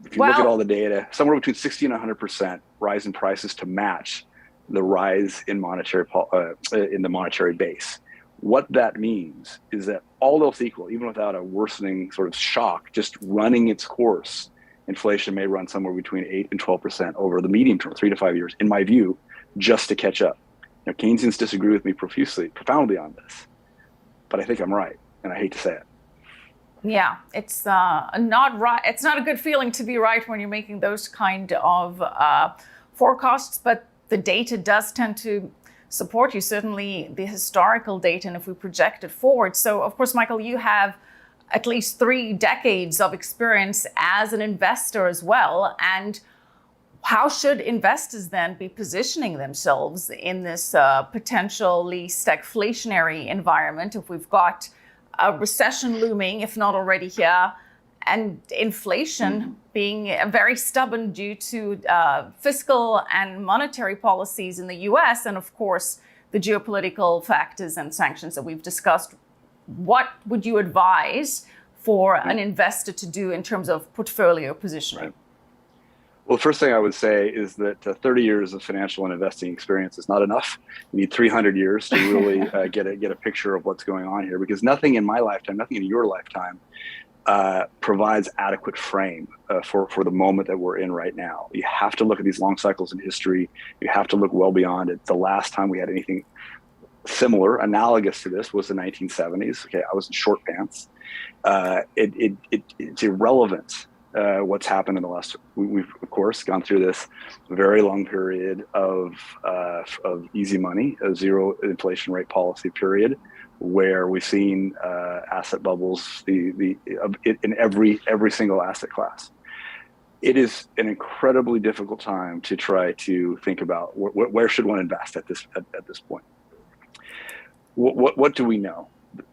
If you look at all the data, somewhere between 60 and 100% rise in prices to match the rise in in the monetary base. What that means is that all else equal, even without a worsening sort of shock, just running its course, inflation may run somewhere between 8 and 12% over the medium term, 3 to 5 years, in my view, just to catch up. Now, Keynesians disagree with me profoundly on this, but I think I'm right, and I hate to say it. Yeah, it's not right. It's not a good feeling to be right when you're making those kind of forecasts, but the data does tend to support you, certainly the historical data, and if we project it forward. So, of course, Michael, you have at least 3 decades of experience as an investor as well. And how should investors then be positioning themselves in this potentially stagflationary environment if we've got a recession looming, if not already here, and inflation being very stubborn due to fiscal and monetary policies in the US, and of course, the geopolitical factors and sanctions that we've discussed? What would you advise for an investor to do in terms of portfolio positioning? Right. Well, the first thing I would say is that 30 years of financial and investing experience is not enough. You need 300 years to really get a picture of what's going on here, because nothing in my lifetime, nothing in your lifetime provides adequate frame for the moment that we're in right now. You have to look at these long cycles in history. You have to look well beyond it. The last time we had anything similar, analogous to this, was the 1970s. Okay, I was in short pants. It's irrelevant what's happened in the last. We've of course gone through this very long period of easy money, a zero inflation rate policy period, where we've seen asset bubbles in every single asset class. It is an incredibly difficult time to try to think about where should one invest at this point. What do we know?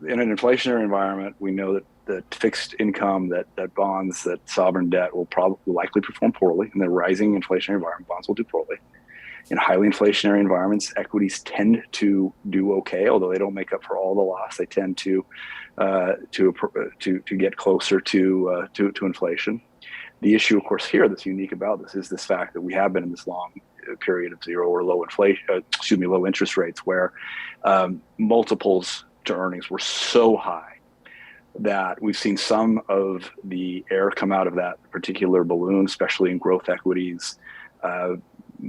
In an inflationary environment, we know that fixed income, that bonds, that sovereign debt will likely perform poorly. In the rising inflationary environment, bonds will do poorly. In highly inflationary environments, equities tend to do okay, although they don't make up for all the loss. They tend to get closer to inflation. The issue, of course, here that's unique about this is this fact that we have been in this long period of zero or low interest rates, where multiples to earnings were so high that we've seen some of the air come out of that particular balloon, especially in growth equities.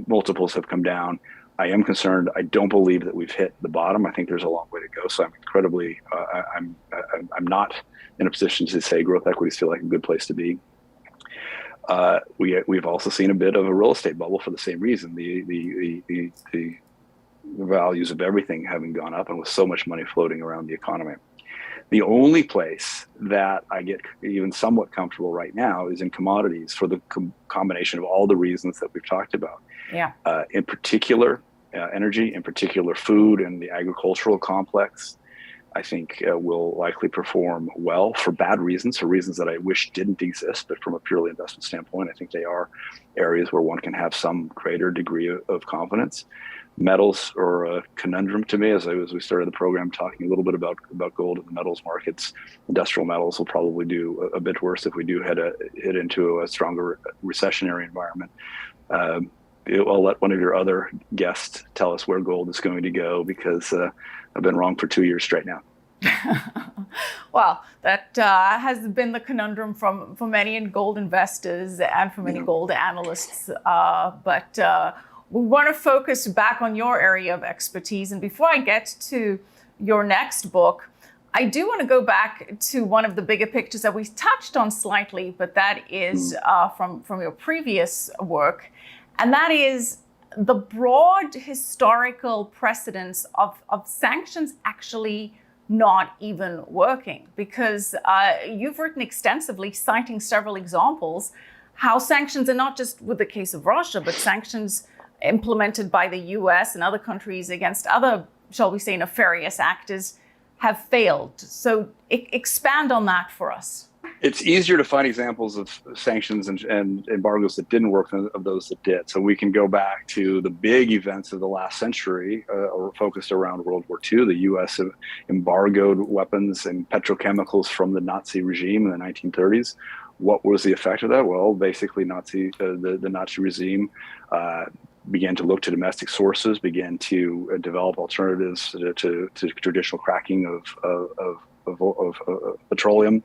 Multiples have come down. I am concerned. I don't believe that we've hit the bottom. I think there's a long way to go. So I'm incredibly, I'm not in a position to say growth equities feel like a good place to be. We've also seen a bit of a real estate bubble for the same reason. The values of everything having gone up, and with so much money floating around the economy. The only place that I get even somewhat comfortable right now is in commodities, for the combination of all the reasons that we've talked about. Yeah. In particular, energy, in particular food and the agricultural complex, I think will likely perform well for bad reasons, for reasons that I wish didn't exist. But from a purely investment standpoint, I think they are areas where one can have some greater degree of confidence. Metals are a conundrum to me, as we started the program talking a little bit about gold in the metals markets. Industrial metals will probably do a bit worse if we do hit into a stronger recessionary environment. I'll let one of your other guests tell us where gold is going to go, because I've been wrong for 2 years straight now. Well, that has been the conundrum for many gold investors and for many gold analysts. But we want to focus back on your area of expertise. And before I get to your next book, I do want to go back to one of the bigger pictures that we touched on slightly, but that is from your previous work. And that is the broad historical precedence of sanctions actually not even working. Because you've written extensively, citing several examples, how sanctions, and not just with the case of Russia, but sanctions implemented by the US and other countries against other, shall we say, nefarious actors, have failed. So expand on that for us. It's easier to find examples of sanctions and embargoes that didn't work than of those that did. So we can go back to the big events of the last century, focused around World War II. The U.S. embargoed weapons and petrochemicals from the Nazi regime in the 1930s. What was the effect of that? Well, basically, the Nazi regime began to look to domestic sources, began to develop alternatives to traditional cracking of petroleum,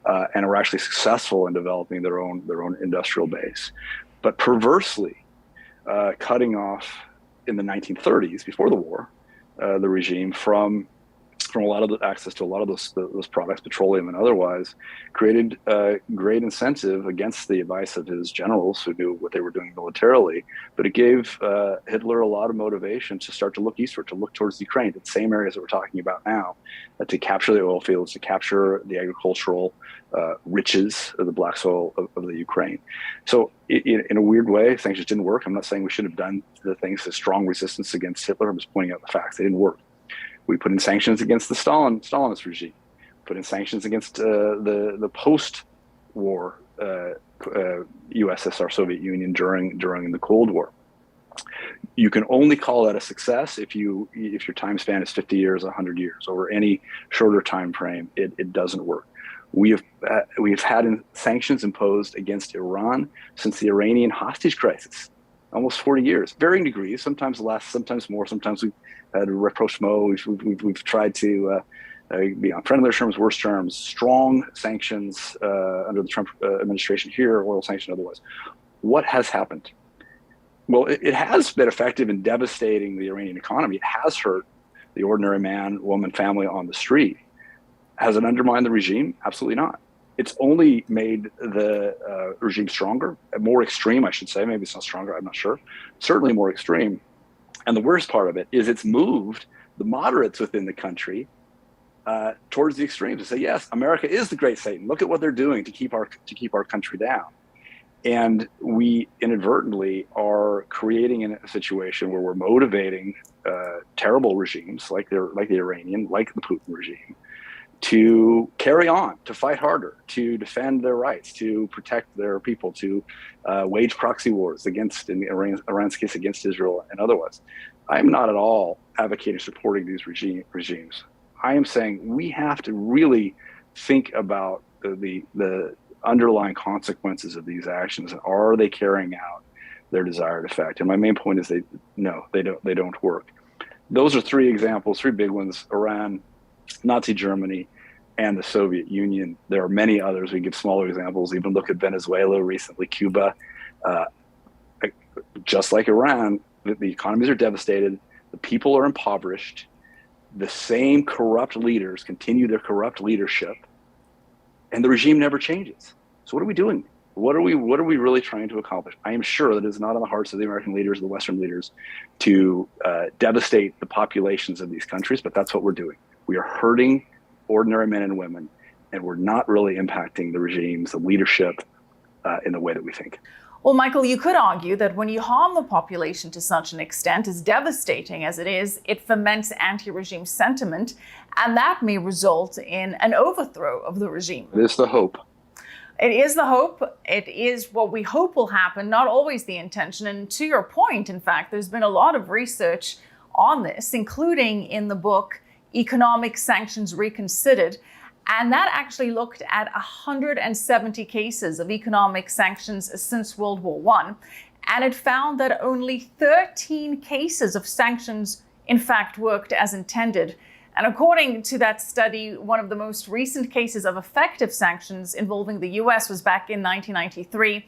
and are actually successful in developing their own industrial base. But perversely, cutting off in the 1930s, before the war, the regime from a lot of the access to a lot of those products, petroleum and otherwise, created great incentive against the advice of his generals who knew what they were doing militarily. But it gave Hitler a lot of motivation to start to look eastward, to look towards Ukraine, the same areas that we're talking about now, to capture the oil fields, to capture the agricultural riches of the black soil of the Ukraine. So in a weird way, sanctions didn't work. I'm not saying we should have done the things, the strong resistance against Hitler. I'm just pointing out the facts. They didn't work. We put in sanctions against the Stalinist regime, put in sanctions against the post-war USSR, Soviet Union during the Cold War. You can only call that a success if your time span is 50 years, 100 years. Over any shorter time frame, it doesn't work. We've had sanctions imposed against Iran since the Iranian hostage crisis, almost 40 years, varying degrees, sometimes less, sometimes more, sometimes we've had rapprochement, we've tried to be on friendlier terms, worse terms, strong sanctions under the Trump administration here, oil sanction otherwise. What has happened? Well, it has been effective in devastating the Iranian economy. It has hurt the ordinary man, woman, family on the street. Has it undermined the regime? Absolutely not. It's only made the regime stronger, more extreme, I should say. Maybe it's not stronger, I'm not sure. Certainly more extreme. And the worst part of it is it's moved the moderates within the country towards the extremes to say, yes, America is the great Satan. Look at what they're doing to keep our country down. And we inadvertently are creating a situation where we're motivating terrible regimes like the Iranian, like the Putin regime, to carry on, to fight harder, to defend their rights, to protect their people, to wage proxy wars against, in Iran's case, against Israel and otherwise. I am not at all advocating supporting these regimes. I am saying we have to really think about the underlying consequences of these actions. Are they carrying out their desired effect? And my main point is they don't work. Those are three examples, three big ones: Iran, Nazi Germany, and the Soviet Union. There are many others. We give smaller examples. Even look at Venezuela recently, Cuba. Just like Iran, the economies are devastated. The people are impoverished. The same corrupt leaders continue their corrupt leadership, and the regime never changes. So what are we doing? What are we really trying to accomplish? I am sure that it is not in the hearts of the American leaders, the Western leaders, to devastate the populations of these countries, but that's what we're doing. We are hurting ordinary men and women, and we're not really impacting the regimes, the leadership, in the way that we think. Well, Michael, you could argue that when you harm the population to such an extent, as devastating as it is, it foments anti-regime sentiment, and that may result in an overthrow of the regime. It is the hope. It is the hope. It is what we hope will happen, not always the intention. And to your point, in fact, there's been a lot of research on this, including in the book Economic Sanctions Reconsidered. And that actually looked at 170 cases of economic sanctions since World War I. And it found that only 13 cases of sanctions, in fact, worked as intended. And according to that study, one of the most recent cases of effective sanctions involving the US was back in 1993.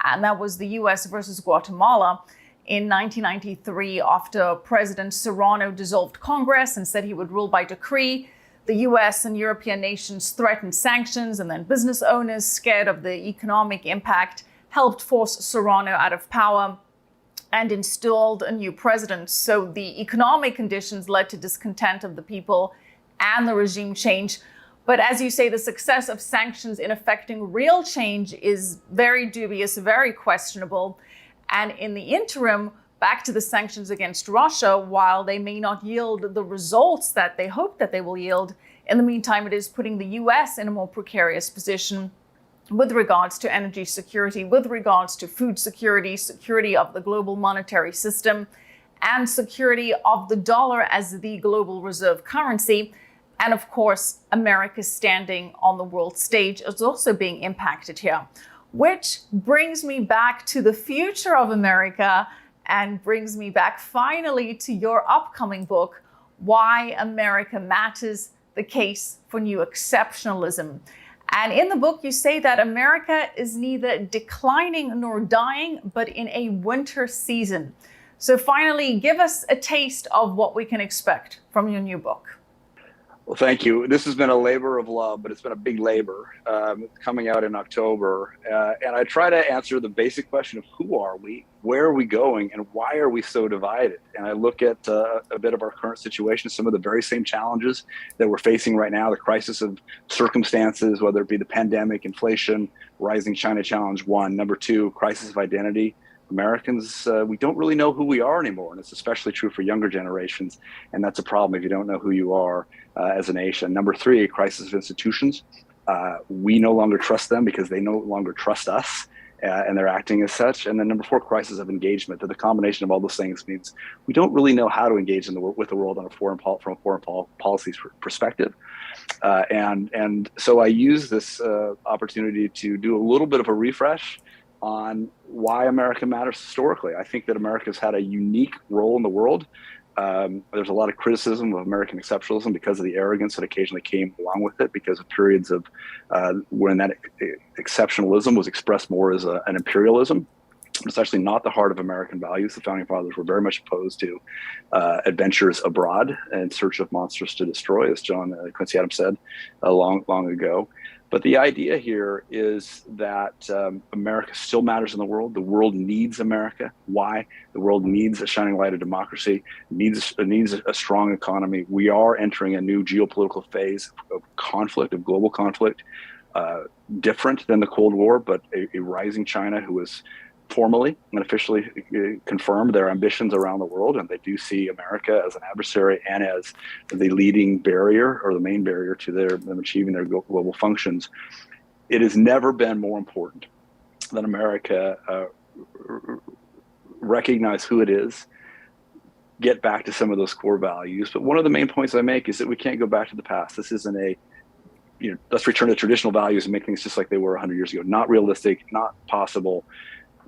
And that was the US versus Guatemala. In 1993, after President Serrano dissolved Congress and said he would rule by decree, the US and European nations threatened sanctions, and then business owners, scared of the economic impact, helped force Serrano out of power and installed a new president. So the economic conditions led to discontent of the people and the regime change. But as you say, the success of sanctions in effecting real change is very dubious, very questionable. And in the interim, back to the sanctions against Russia, while they may not yield the results that they hope that they will yield, in the meantime, it is putting the US in a more precarious position with regards to energy security, with regards to food security, security of the global monetary system, and security of the dollar as the global reserve currency. And of course, America's standing on the world stage is also being impacted here, which brings me back to the future of America and brings me back finally to your upcoming book, Why America Matters, the Case for New Exceptionalism. And in the book, you say that America is neither declining nor dying, but in a winter season. So finally, give us a taste of what we can expect from your new book. Well, thank you. This has been a labor of love, but it's been a big labor. Coming out in October. And I try to answer the basic question of who are we, where are we going, and why are we so divided? And I look at a bit of our current situation, some of the very same challenges that we're facing right now, the crisis of circumstances, whether it be the pandemic, inflation, rising China challenge, one. Number two, crisis of identity. Americans, we don't really know who we are anymore, and it's especially true for younger generations, and that's a problem if you don't know who you are as a nation. Number three, a crisis of institutions. We no longer trust them because they no longer trust us, and they're acting as such. And then number four, crisis of engagement. That the combination of all those things means we don't really know how to engage with the world on from a foreign policy perspective. And so I use this opportunity to do a little bit of a refresh on why America matters historically. I think that America's had a unique role in the world. There's a lot of criticism of American exceptionalism because of the arrogance that occasionally came along with it, because of periods of when that exceptionalism was expressed more as an imperialism. It's actually not the heart of American values. The Founding Fathers were very much opposed to adventures abroad in search of monsters to destroy, as John Quincy Adams said long ago. But the idea here is that America still matters in the world. The world needs America. Why? The world needs a shining light of democracy, needs a strong economy. We are entering a new geopolitical phase of conflict, of global conflict, different than the Cold War, but a rising China who is formally and officially confirmed their ambitions around the world, and they do see America as an adversary and as the leading barrier or the main barrier to them achieving their global functions. It has never been more important that America recognize who it is, get back to some of those core values. But one of the main points I make is that we can't go back to the past. This isn't let's return to traditional values and make things just like they were 100 years ago. Not realistic, not possible.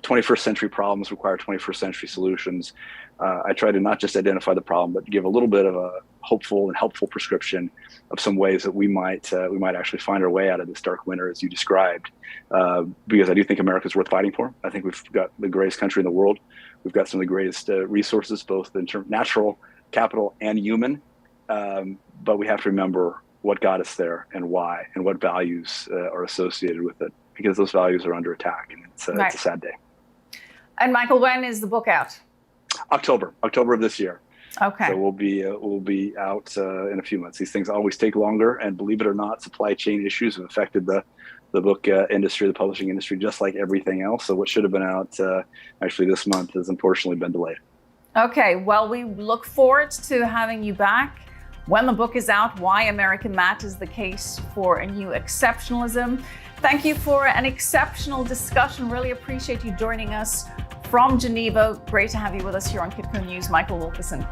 21st century problems require 21st century solutions. I try to not just identify the problem, but give a little bit of a hopeful and helpful prescription of some ways that we might actually find our way out of this dark winter, as you described. Because I do think America's worth fighting for. I think we've got the greatest country in the world. We've got some of the greatest resources, both in terms of natural capital and human. But we have to remember what got us there and why, and what values are associated with it, because those values are under attack, and it's a sad day. And Michael, when is the book out? October of this year. Okay. So we'll be out in a few months. These things always take longer, and believe it or not, supply chain issues have affected the book industry, the publishing industry, just like everything else. So what should have been out actually this month has unfortunately been delayed. Okay. Well, we look forward to having you back when the book is out, Why America Matters, the Case for a New Exceptionalism. Thank you for an exceptional discussion. Really appreciate you joining us from Geneva. Great to have you with us here on Kitco News, Michael Wilkerson.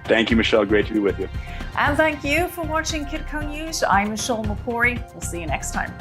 Thank you, Michelle. Great to be with you. And thank you for watching Kitco News. I'm Michelle Makori. We'll see you next time.